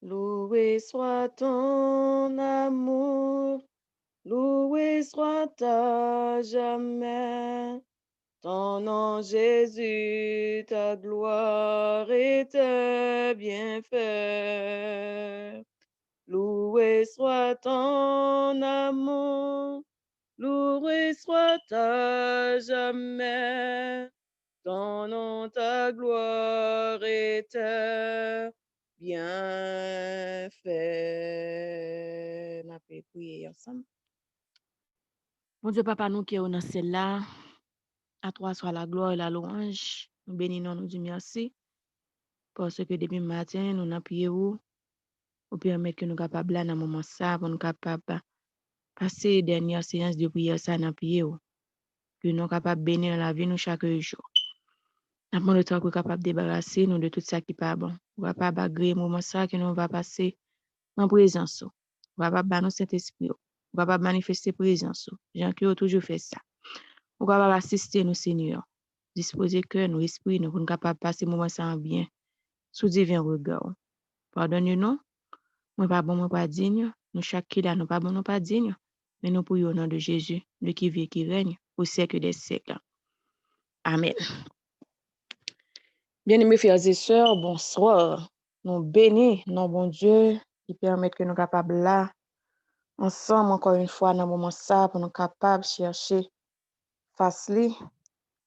Loué soit ton amour, loué soit à jamais. Ton nom, Jésus, ta gloire et tes bienfaits. Loué soit ton amour, loué soit à jamais. Ton nom, ta gloire et tes bienfaits. On peut prier ensemble. Mon Dieu, Papa, nous qui sommes dans celle-là, à toi soit la gloire et la louange. Nous bénissons, nous disons merci. Parce que depuis le matin, nous avons prié ou permettre que nous soyons capables dans un moment ça, pour nous capables de passer la dernière séance de prière ça dans prier ou. Que nous sommes capables de bénir la vie nous chaque jour. Nous avons le temps pour capable de débarrasser nous de tout ça qui n'est pas bon. Nous sommes capables d'agréer le moment ça que nous va passer en présence. Nous sommes capables de nous Saint-Esprit. Nous sommes capables de manifester présence. Jean qui a toujours fait ça. Nous sommes capables d'assister nos Seigneur. Disposer cœur, nos esprits, nous sommes capables de passer le moment ça en bien. Sous divin regard. Pardonne-nous. Moi pas bon, moi pas digne. Nous chaque qui là, nous pas bon, nous pas digne. Mais nous prions au nom de Jésus, le qui vit et qui règne au siècle des siècles. Amen. Bien-aimés frères et sœurs, bonsoir. Nous bénissons nos bon Dieu qui permet que nous soyons capables là, ensemble encore une fois dans le moment ça, pour nous capables de chercher face li.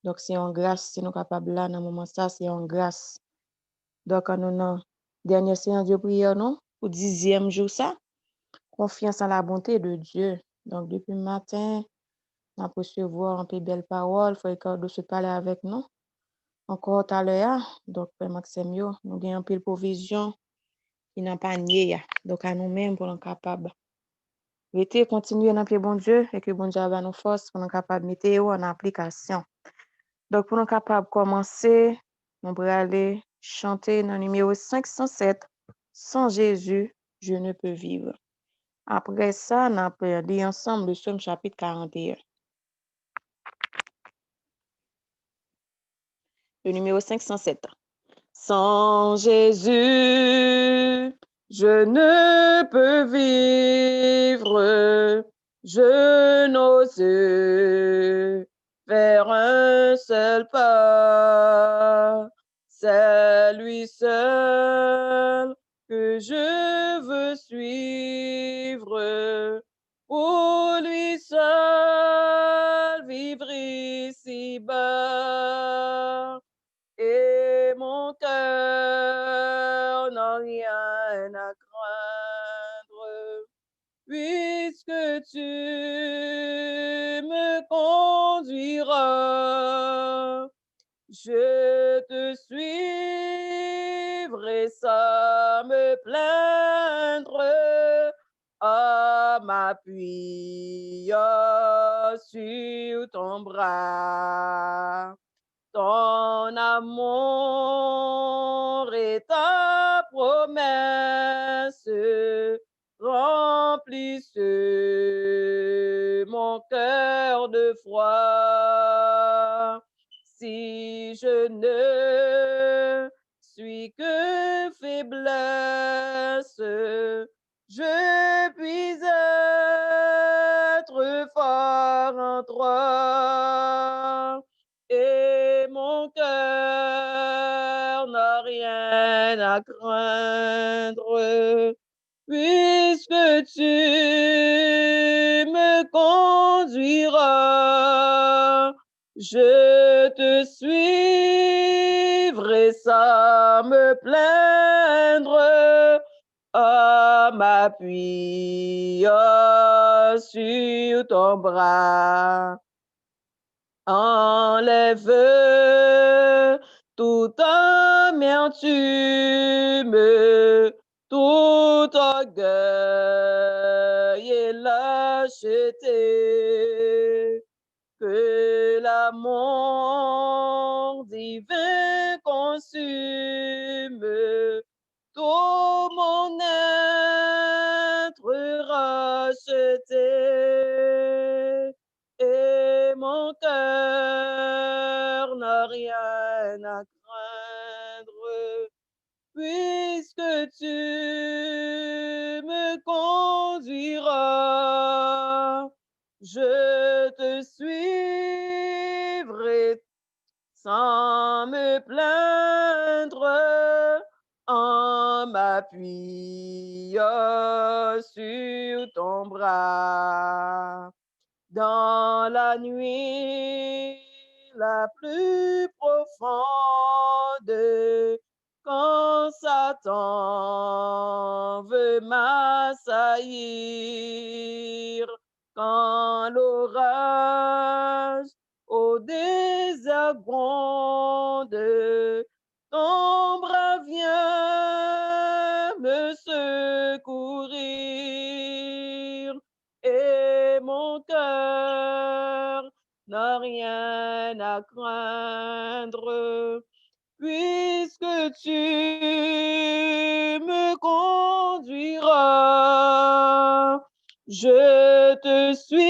Donc c'est en grâce, si nous sommes capables là dans le moment ça, c'est en grâce. Donc nous avons dernière séance de prière, non? Au 10e jour ça. Confiance en la bonté de Dieu. Donc, depuis le matin, on a recevoir un peu belle parole. Il faut que se parler avec nous. Encore tout à l'heure, donc, Père Maxime, nous avons un peu de provision qui n'a pas nié. Donc, à nous-mêmes, pour nous capables. Mettez, continuer dans le bon Dieu et que bon Dieu va nous force pour nous capables de mettre en application. Donc, pour nous capables de commencer, nous allons aller chanter dans le numéro 507. Sans Jésus, je ne peux vivre. Après ça, on a lu ensemble le psaume chapitre 41. Le numéro 507. Sans Jésus, je ne peux vivre, je n'ose faire un seul pas. C'est lui seul que je veux suivre, pour lui seul vivre ici-bas. Et mon cœur n'a rien à craindre, puisque tu me conduiras. Je te suivrai sans me plaindre, à m'appuyant sur ton bras. Ton amour et ta promesse remplissent mon cœur de foi. Si je ne suis que faiblesse, je puis être fort en toi. Et mon cœur n'a rien à craindre, puisque tu me conduiras. Je te suivrai sans me plaindre, à m'appuyant sur ton bras. Enlève toute amertume, tout orgueil et lâcheté, que l'amour divin consume tout mon être racheté. Et mon cœur n'a rien à craindre, puisque tu Je te suivrai sans me plaindre, en m'appuyant sur ton bras. Dans la nuit la plus profonde, quand Satan veut m'assaillir, quand l'orage au désert gronde, ton bras vient me secourir et mon cœur n'a rien à craindre puisque tu me conduiras. Je te suivrai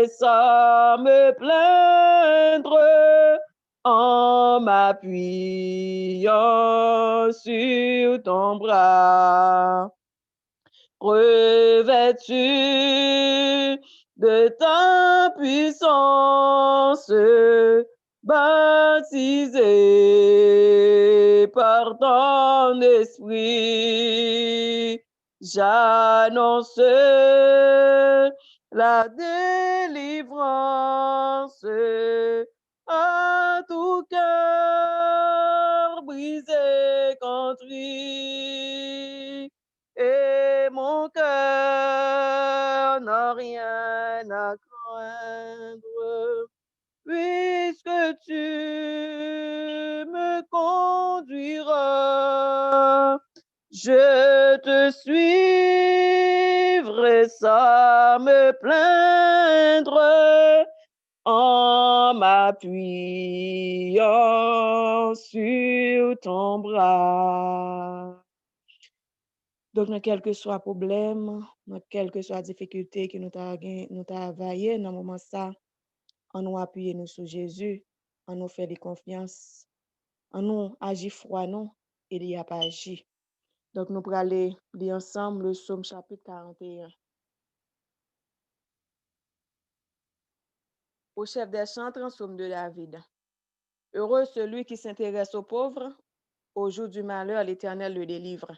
sans me plaindre en m'appuyant sur ton bras. Revêtu de ta puissance, baptisé par ton esprit, j'annonce la délivrance à tout cœur brisé contre lui. Et mon cœur n'a rien à craindre, puisque tu me conduiras. Je te suivrai sans me plaindre, en m'appuyant sur ton bras. Donc, dans quel que soit le problème, dans quelle que soit la difficulté qui nous t'a envahi dans le moment ça, on nous appuie nous sur Jésus, on nous fait des confiance, on nous agit froid non, il y a pas agi. Donc, nous pourrons aller lire ensemble le psaume chapitre 41. Au chef des chantres, un psaume de David. Heureux celui qui s'intéresse aux pauvres, au jour du malheur, l'Éternel le délivre.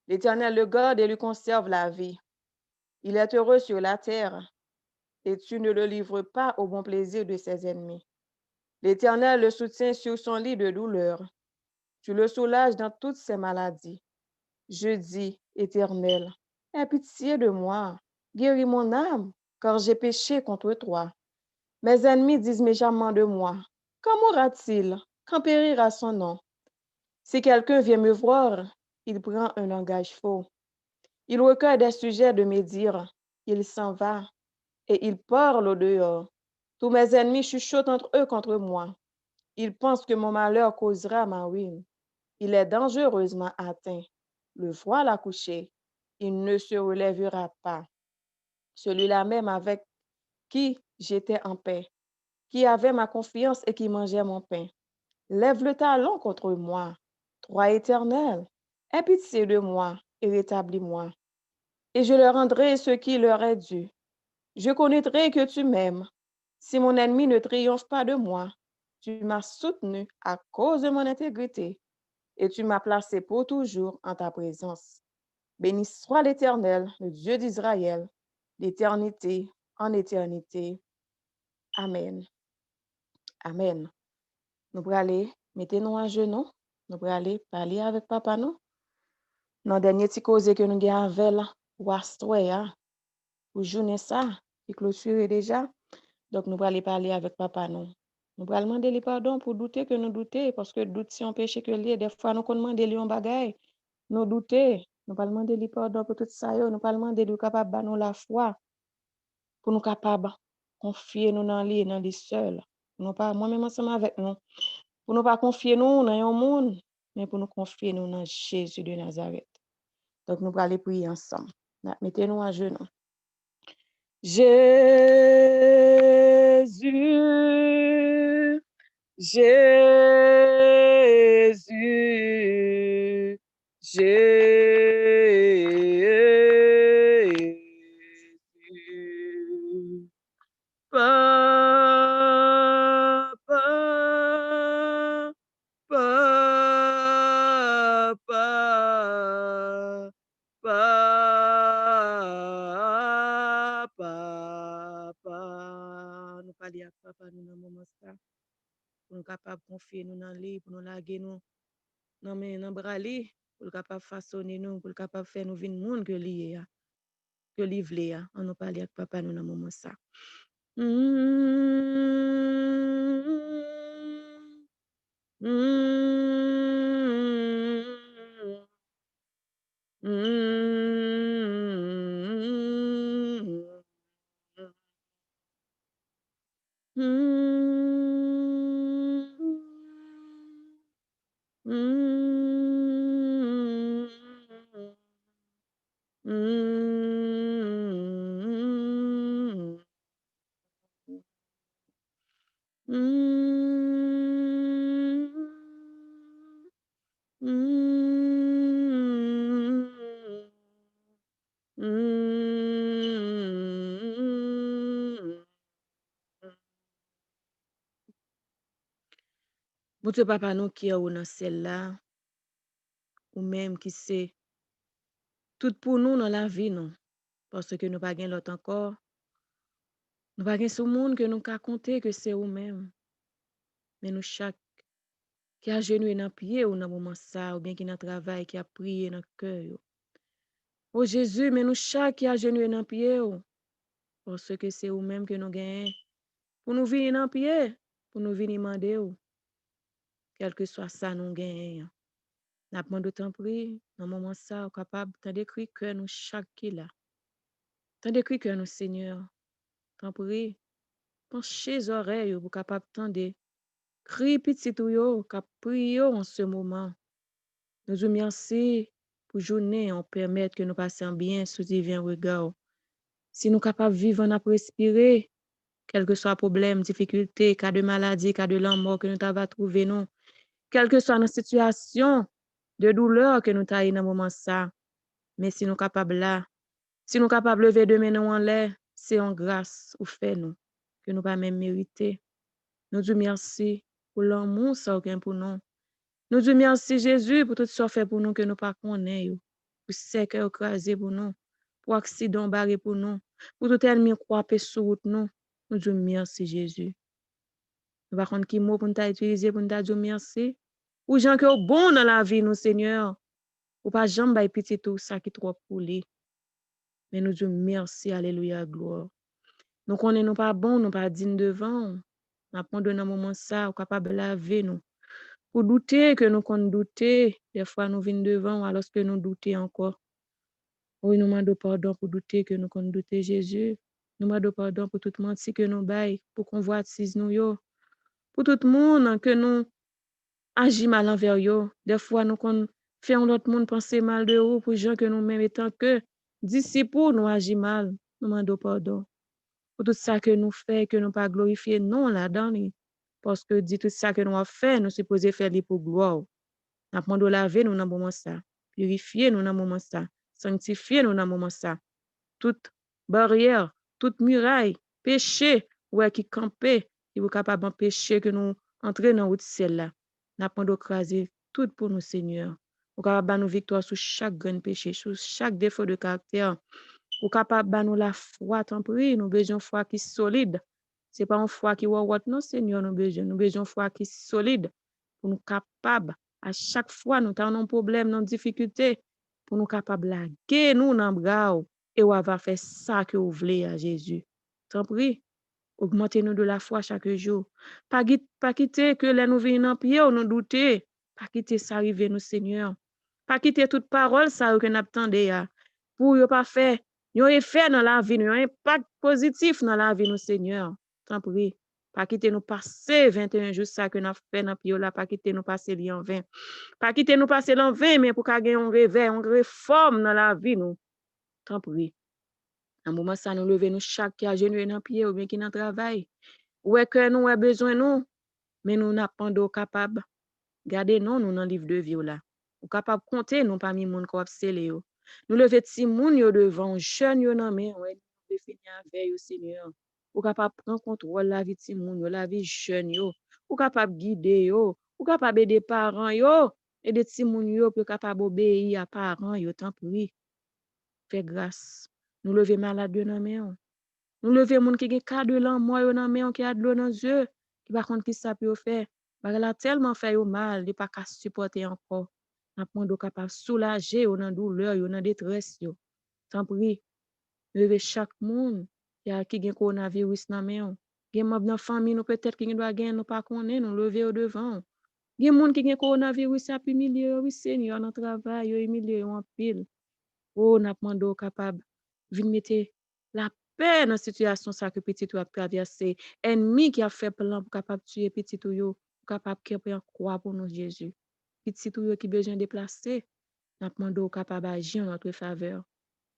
L'Éternel le garde et lui conserve la vie. Il est heureux sur la terre, et tu ne le livres pas au bon plaisir de ses ennemis. L'Éternel le soutient sur son lit de douleur. Tu le soulages dans toutes ses maladies. Je dis, Éternel, aie pitié de moi, guéris mon âme, car j'ai péché contre toi. Mes ennemis disent méchamment de moi. Quand mourra-t-il? Quand périra son nom? Si quelqu'un vient me voir, il prend un langage faux. Il recueille des sujets de me dire. Il s'en va et il parle au dehors. Tous mes ennemis chuchotent entre eux contre moi. Ils pensent que mon malheur causera ma ruine. Il est dangereusement atteint. Le voilà couché. Il ne se relèvera pas. Celui-là même avec qui j'étais en paix, qui avait ma confiance et qui mangeait mon pain. Lève le talon contre moi. Toi, Éternel, aie pitié de moi et rétablis-moi. Et je leur rendrai ce qui leur est dû. Je connaîtrai que tu m'aimes. Si mon ennemi ne triomphe pas de moi, tu m'as soutenu à cause de mon intégrité et tu m'as placé pour toujours en ta présence. Béni soit l'Éternel, le Dieu d'Israël, d'éternité en éternité. Amen. Amen. Nous pourrons aller, mettez-nous à genoux, nous pourrons aller parler avec papa nous. Dans le dernier petit cause que nous avons avec là, pour astreya, pour journée ça, qui clôture déjà. Donc, nous allons aller parler avec papa nous. Nous allons demander les pardon pour douter que nous doutons, parce que doute si on péché que lié, des fois nous demandons les bagaille, nous doutons, nous allons demander les pardon pour tout ça, nous allons demander de capable de nous la foi, pour nous capables confier nous dans lui seul. Nous pas moi-même ensemble avec nous, pour nous pas confier nous dans un monde, mais pour nous confier nous dans Jésus de Nazareth. Donc, nous allons aller prier ensemble. Mettez-nous à genoux. Jésus, Jésus, Jésus, confier nous dans lui, pour nous laguer nous dans bras li, pour capable façonner nous, pour capable faire nous vivre monde que lié que livrer on nous parler avec papa nous dans moment ça. Bon Dieu papa nous qui est dans celle-là, ou même qui sait tout pour nous dans la vie non, parce que nous pas gain l'autre encore, nous pas gain ce monde que nous ka compter que c'est ou même, mais nous chaque qui a genou dans pied ou dans moment ça ou bien qui dans travail qui a prié dans cœur yo. Oh Jésus, mais nous chaque qui a genou dans pied ou, parce que c'est ou même que nous gagnons pour nous venir dans pied, pour nous venir demander ou, quel que soit ça nous gagnons. N'a pas d'autant pris dans moment ça ou capable de décrire que nous chaque qui là. Tant décrit que nous Seigneur, t'en prie, penchez les oreilles pour capable tendre, crie petit ou yo, cap prier en ce moment. Nous vous merci pour journée, on permettre que nous passions bien sous divin regard. Si nous capables de vivre, on a respirer, quel que soit problème, difficulté, cas de maladie, cas de mort que nous t'avons trouvé nous, quelle que soit notre situation de douleur que nous t'avons dans moment ça, mais si nous capables là, si nous capables de lever demain nous en l'air, c'est en grâce ou fait nous, que nous pas même mériter. Nous disons merci pour l'amour ça pour nous. Nous disons merci Jésus pour tout ce que fait pour nous que nous pas connaissons. Pour ce que vous crasé pour nous, pour accident barré pour nous, pour tout ennemi croipé sur route nous. Nous disons merci Jésus. Nous pas qui mot pour nous utiliser pour nous dire merci. Ou gens qui sont bons dans la vie nous Seigneur. Ou pas jamais petit tout ça qui trop pour lui. Mais nous disons merci, alléluia, gloire. Nous connaissons nous pas bon, nous pas dignes devant. Nous avons dans un moment ça, capable de laver nous. Pour douter que nous qu'on douter, des fois nous venons devant alors que nous doutons encore. Oui, nous demandons pardon pour douter que nous qu'on douter Jésus. Nous demandons pardon pour tout menti que nous bail, pour convoitise nous yo. Pour tout le monde que nous agissons mal envers yo. Des fois nous qu'on fait l'autre monde penser mal de nous pour gens que nous même étant que disciples nous agissons mal. Nous demandons pardon. Pour tout ça que nous faisons, que nous pas glorifier non là-dedans. Parce que dit tout ça que nous avons fait, nous supposons faire pour gloire. Nous avons laver nous dans le moment ça. Purifier nous dans le moment ça. Sanctifier nous dans le moment ça. Toute barrière, toute muraille, péché, ouais, qui campait, qui est capable d'empêcher que nous entrions dans route celle-là. Nous avons écraser tout pour nous, Seigneur. Nous capable de nous victoire sur chaque grand péché, sur chaque défaut de caractère. Ou capable de nous la foi, tant pis, nous besoin de foi qui est solide. Ce n'est pas une foi qui est non, Seigneur, nous besoin de foi qui est solide pour nous capables, à chaque fois, nous avons un problème, une difficulté, pour nous capables de laguer nous dans le bras et on va faire ça que vous voulez à Jésus. Tant pis, augmentez-nous de la foi chaque jour. Pas quitter que les nous venons en pied ou nous douter. Pas quitter ça arriver nous, Seigneur. Pas quitter toute parole ça que nous attendons pour ne pas faire un effet dans la vie, un impact positif dans la vie, nous, Seigneur. Tant pis. Pas quitter nous passer 21 jours, ça que nous avons fait dans le pied, pas quitter nous passer l'an 20. Pas quitter nous passer l'an 20, mais pour qu'il y ait un réveil, une réforme dans la vie, nous. Tant pis. À un moment, ça nous lever, nous chaque qui a genou dans le pied, ou bien qui dans le travail. Ou est que nous avons besoin, nous, mais nous n'avons pas capable. Gardez nous dans le livre de vie, là. Ou capable de compter, nous, parmi les gens qui ont scellé. Nous lever de moun yo devant, jeune yo nan men, ouais, nous finir avec yo, Seigneur. Ou capable prendre contrôle la vie de moun yo, la vie jeune yo. Ou capable guider yo, ou capable aider parents yo, aider ti moun yo pour capable obéir à parents yo, tant pis. Fais grâce. Nous lever malade yo nan men. Nous lever moun qui gen cas de lan moi yo nan men, qui a de l'eau dans yeux, qui par contre qui ça peut faire. Bagay la tellement fait yo mal, li pas qu'à supporter encore. N'a demandé capable soulager yo dans douleur, yo dans détresse yo. Tant pis, lever chaque monde qui gen coronavirus nan men yo. Gen membre dans famille nous peut-être qui doit gen nous pas connaît, nous lever au devant. Gen monde qui gen coronavirus a humilié yo, oui Seigneur, dans travail, yo humilié yo en pile. Oh, n'a demandé capable vinn mettre la paix dans situation ça que petit ou a traversé. Ennemi qui a fait plan pour capable tuer petit ou yo, capable camper en croix pour nous Jésus. Petit ou yo qui besoin déplacer, n'a demandé capable agir en notre faveur.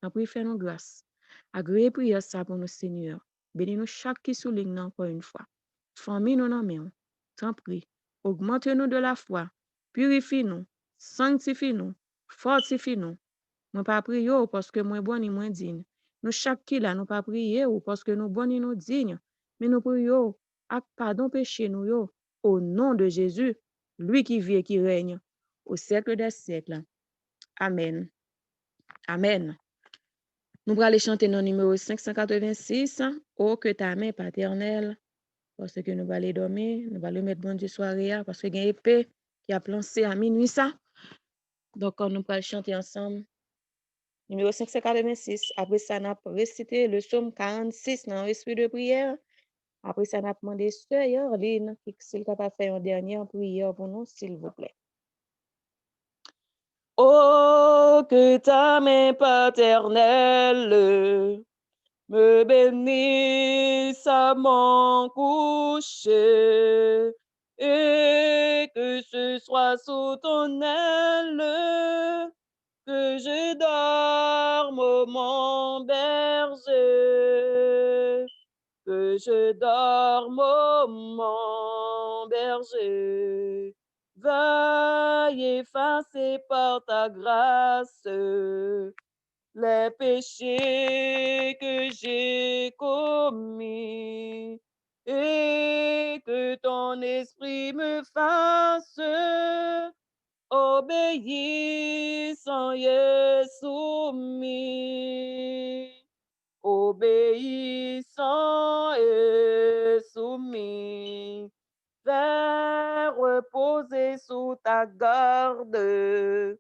N'a pris faire nous grâce. Agréez prière ça pour nous Seigneur. Bénis nous chaque qui souligne encore une fois. Famille nous en main. Tant prie. Augmente-nous de la foi. Purifie-nous. Sanctifie-nous. Fortifie-nous. Moi pas prier parce que moi bon et moins digne. Nous chaque qui là nous pas prier parce que nous bon et nous digne, mais nous prions avec pardon péché nous yo au nom de Jésus, lui qui vit et qui règne au siècle des siècles. Amen. Amen. Nous allons aller chanter dans le numéro 586, Oh que ta main paternelle, parce que nous allons aller dormir, nous allons mettre bon Dieu soirée parce que il y a une épée qui a lancé à minuit ça. Donc nous allons chanter ensemble. Numéro 586. Après ça, on a récité le psaume 46 dans l'esprit de prière. Après ça, on a demandé Sœur Yorline s'il est capable de faire une dernière prière pour nous, s'il vous plaît. Oh, que ta main paternelle me bénisse à mon coucher et que ce soit sous ton aile que je dorme, ô mon berger, que je dorme, ô mon berger. Veuille effacer par ta grâce les péchés que j'ai commis et que ton esprit me fasse obéissant et soumis, obéissant et soumis, faire reposer sous ta garde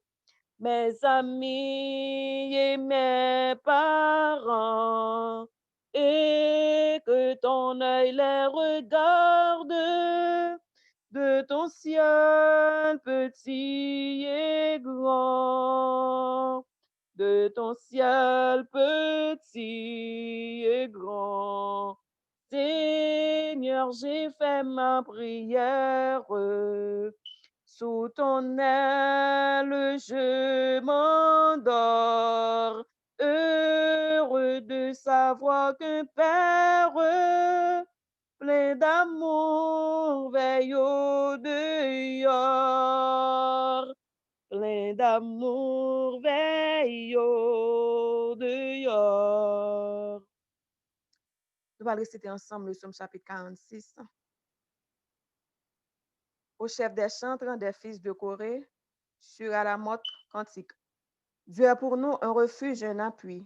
mes amis et mes parents, et que ton œil les regarde de ton ciel petit et grand, de ton ciel petit et grand. Seigneur, j'ai fait ma prière, sous ton aile je m'endors, heureux de savoir qu'un Père plein d'amour veille au dehors, plein d'amour veille au dehors. Nous allons réciter ensemble le psaume chapitre 46. Au chef des chantres des fils de Corée, sur Alamoth cantique. Dieu est pour nous un refuge, un appui,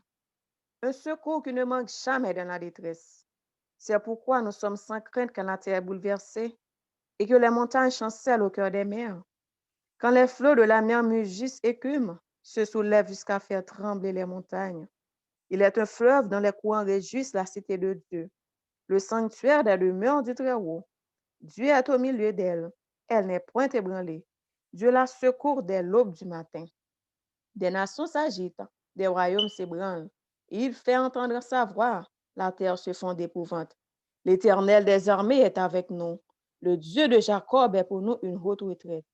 un secours qui ne manque jamais dans la détresse. C'est pourquoi nous sommes sans crainte quand la terre est bouleversée et que les montagnes chancellent au cœur des mers. Quand les flots de la mer mugissent et écument, se soulèvent jusqu'à faire trembler les montagnes. Il est un fleuve dont les courants réjouissent la cité de Dieu, le sanctuaire des demeures du Très-Haut. Dieu est au milieu d'elle. Elle n'est point ébranlée. Dieu la secourt dès l'aube du matin. Des nations s'agitent, des royaumes s'ébranlent. Il fait entendre sa voix. La terre se fond d'épouvante. L'Éternel des armées est avec nous. Le Dieu de Jacob est pour nous une haute retraite.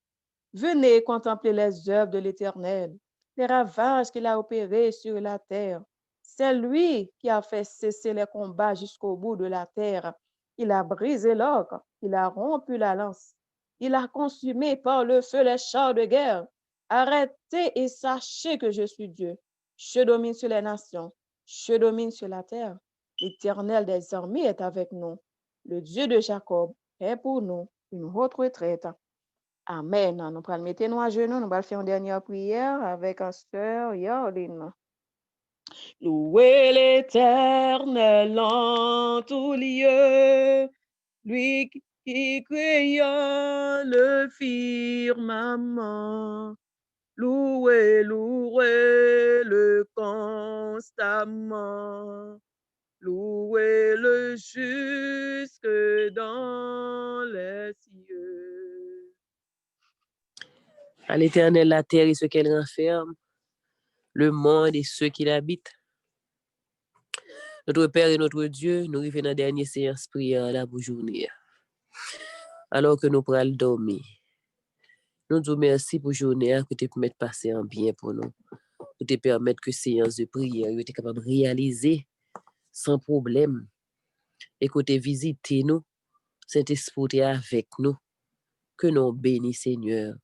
Venez contempler les œuvres de l'Éternel, les ravages qu'il a opérés sur la terre. C'est lui qui a fait cesser les combats jusqu'au bout de la terre. Il a brisé l'orgue, il a rompu la lance. Il a consumé par le feu les chars de guerre. Arrêtez et sachez que je suis Dieu. Je domine sur les nations, je domine sur la terre. L'Éternel des armées est avec nous. Le Dieu de Jacob est pour nous une haute retraite. Amen. Nous allons mettre nous à genoux, nous allons faire une dernière prière avec la sœur Yorline. Louez l'Éternel en tout lieu, lui qui créa le firmament. Louez, louez-le constamment. Louez-le jusque dans les cieux. À l'Éternel la terre et ce qu'elle renferme, le monde et ceux qui l'habitent. Notre Père et notre Dieu, nous arrivons dans la dernière séance prière là pour journée. Alors que nous prenons dormir. Nous disons merci pour journée que tu permets de passer en bien pour nous. Pour te permettre que séance de prière tu es capable de réaliser sans problème. Et que tu visites nous, Saint-Esprit est avec nous. Que nous bénissons, Seigneur.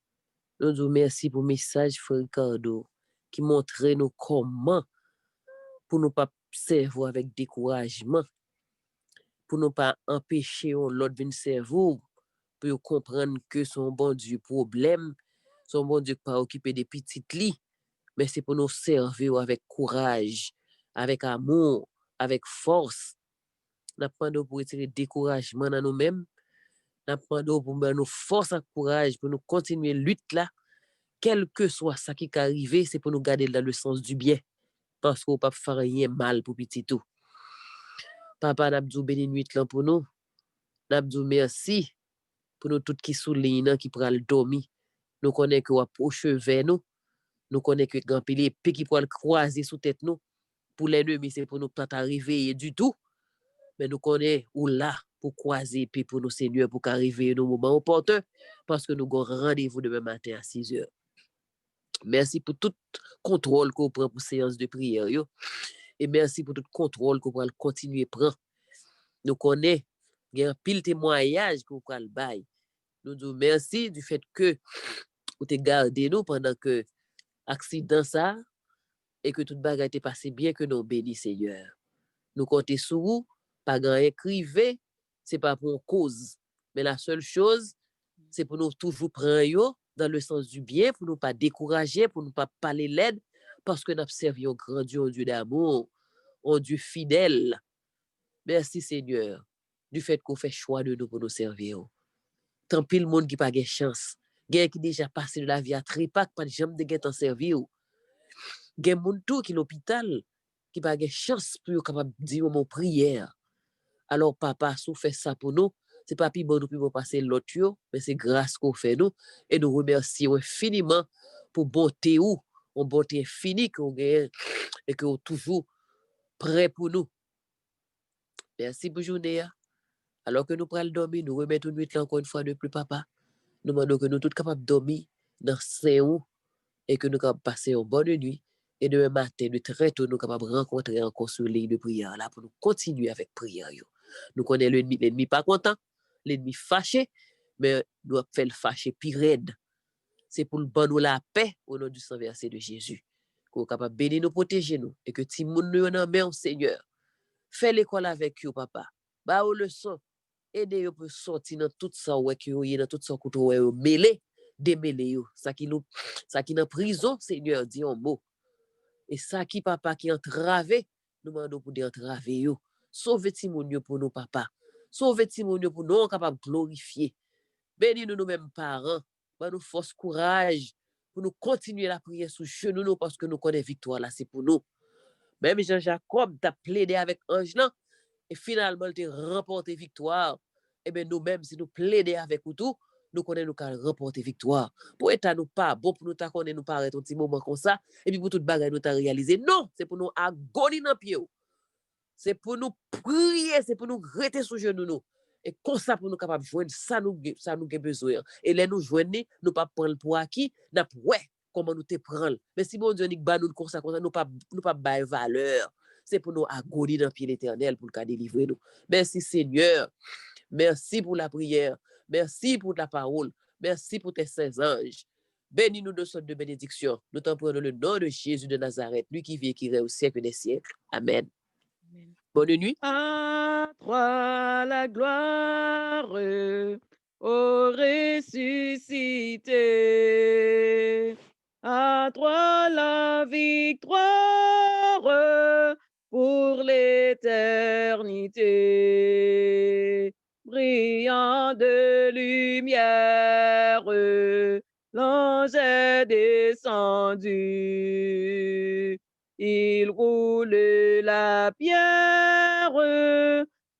Nous disons merci pour le message, Frère Ricardo, qui montre nous comment pour ne pas servir avec découragement, pour ne pas empêcher l'autre de servir, pour comprendre que son bon Dieu problème, son bon Dieu pas occupé des petites lits, mais c'est pour nous servir avec courage, avec amour, avec force. Nous demandons pour retirer découragement dans nous-mêmes, nous demandons pour nous force et courage pour nous continuer la lutte là, quel que soit ce qui est arrivé, c'est pour nous garder dans le sens du bien, parce qu'on ne peut pas faire rien mal pour petit tout. Papa, nous avons béni nuit là pour nous. Nous avons merci pour nous tous qui soulignent, qui prennent le dormir. Nous connaissons que approche vers nous. Nous connaissons que grand pile épée qui pourra le croiser sous tête nous. Pour l'ennemi, c'est pour nous pas arriver du tout. Mais nous connaissons où là pour croiser épée pour nous, Seigneur, pour qu'arriver au moment opportun, parce que nous avons rendez-vous demain matin à 6 heures. Merci pour tout contrôle qu'on prend pour séance de prière. Yo. Et merci pour tout contrôle qu'on va continuer à prendre. Nous connaissons, il y a un pile témoignage qu'on va le bail. Nous disons merci du fait que vous avez gardé nous pendant que l'accident ça et que toute bagarre était passé bien, que nous bénissons, Seigneur. Nous comptons sur vous, pas grand écrivé, c'est pas pour une cause. Mais la seule chose, c'est pour nous toujours prendre dans le sens du bien, pour nous pas décourager, pour nous pas parler l'aide, parce que nous servi un grand Dieu, un Dieu d'amour, un Dieu fidèle. Merci Seigneur, du fait qu'on fait choix de nous pour nous servir. Tant pis le monde qui n'a pas de chance. Quelqu'un qui déjà passé de la vie à trépac, pas de jambe de guet en servir. Il y a monde tout qui est l'hôpital, qui n'a pas de chance pour capable dire mon prière. Alors papa, si vous faites ça pour nous, c'est pas plus bon nous pouvons passer l'autre, mais c'est grâce qu'on fait nous. Et nous remercions infiniment pour bonté ou, une bonté infinie qu'on gagne et qu'on est toujours prêt pour nous. Merci pour journée. Alors que nous prenons dormir, nous remettons une nuit là encore une fois de plus, papa. Nous demandons que nous tous capables de dormir dans Saint-Ou et que nous capables de passer une bonne nuit. Et demain matin, nous très tôt, nous capables de rencontrer encore sur l'île de prière là pour nous continuer avec prière. Nous connaissons l'ennemi pas content, l'ennemi fâché, mais nous avons fait le fâché pire raide. C'est pour le bon nous la paix au nom du sang versé de Jésus. Que nous capable de bénir nous, protéger nous et que si nous nous en main, Seigneur, fais l'école avec vous, papa. Bah, au leçon. Aider pour sortir dans tout ça ouais que dans tout ça que ouais mêlé démêler yo ça qui dans prison Seigneur dit un mot et ça qui papa qui entravé nous demandons pour entraver yo sauver Timonio pour nous papa sauver Timonio pour nous capable glorifier bénis nous mêmes parents bah nous force courage pour nous continuer la prière sous genoux nous parce que nous connaissons victoire là c'est pour nous même Jean-Jacob t'a plaidé avec ange là et finalement il a remporté victoire. Et bien nous-mêmes, si nous plaidons avec vous tout, nous connaissons nous remporter victoire. Pour être nous pas bon, pour nous connaître nous pas arrêter un petit moment comme ça, et puis pour toute bagarre nous réaliser. Non, c'est pour nous agoniser dans pied. C'est pour nous prier, c'est pour nous rester sous genoux nous. Et comme ça pour nous capables de joindre ça nous avons besoin. Et là nous joindre, nous pas prendre pour acquis, n'a ouais comment nous te prendre. Mais si bon Dieu nous ba nous comme ça nous pas bailler valeur. C'est pour nous agoniser dans pied l'Éternel pour le délivrer nous. Merci Seigneur. Merci pour la prière. Merci pour la parole. Merci pour tes saints anges. Bénis-nous de sorte de bénédiction. Nous t'en prenons le nom de Jésus de Nazareth, lui qui vit et qui règne au siècle des siècles. Amen. Amen. Bonne nuit. À toi la gloire, ô ressuscité. À toi la victoire pour l'éternité. brillant de lumière, l'ange est descendu. Il roule la pierre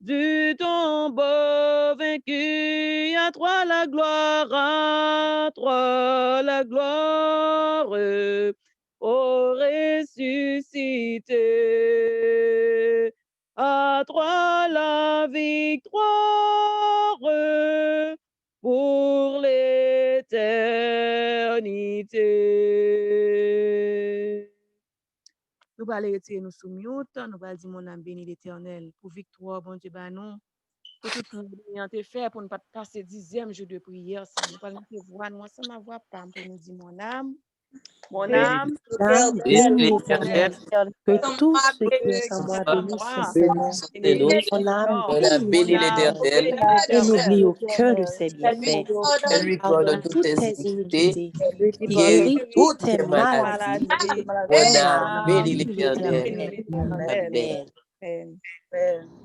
du tombeau vaincu. À toi la gloire, à toi la gloire, ô ressuscité. À toi la victoire pour l'éternité. Nous allons retirer nous sous mute, nous allons dire mon âme béni l'Éternel pour victoire, bon Dieu, bah non. Pour tout le monde qui fait pour ne pas passer 10e jour de prière, ça nous allons voir nous ensemble ma voix pour nous dire mon âme. Mon âme, Bénis l'Éternel, l'Éternel, que tout ce qui bénis est en moi bénisse son moi. Seigneur. nous. Mon âme On a bénit béni l'Éternel l'Éternel et n'oublie l'Éternel. aucun de ses bienfaits. et lui pardonne Pardonne toutes toutes tes tes iniquités, iniquités, guérit guéris toutes toutes tes tes maladies. maladies. Mon Mon âme âme bénis bénit l'Éternel. l'Éternel. Amen. Amen.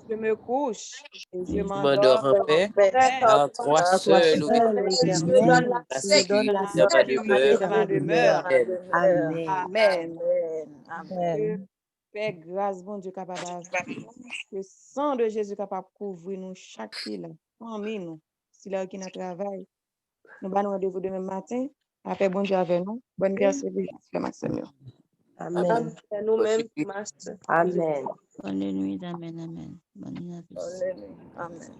Je me couche et je Je m'endors m'endors en paix, en paix. car toi À toi seul, ô seul, ô Éternel, Éternel, la tu me donnes la sécurité dans ma sécurité demeure. dans ma demeure. Amen. Amen. Amen. Que paix, grâce, bon Dieu capable avec nous. Que le sang de Jésus capable de couvrir nous chaque fil, famille nous. Si là qui n'a travail, nous allons rendez-vous demain matin. Après, bon Dieu avec nous. Bonne persévérance, Frère Maxime. Amen. Nous-mêmes, Master. Amen. Bonne nuit, amen, amen. Bonne nuit à tous. Amen.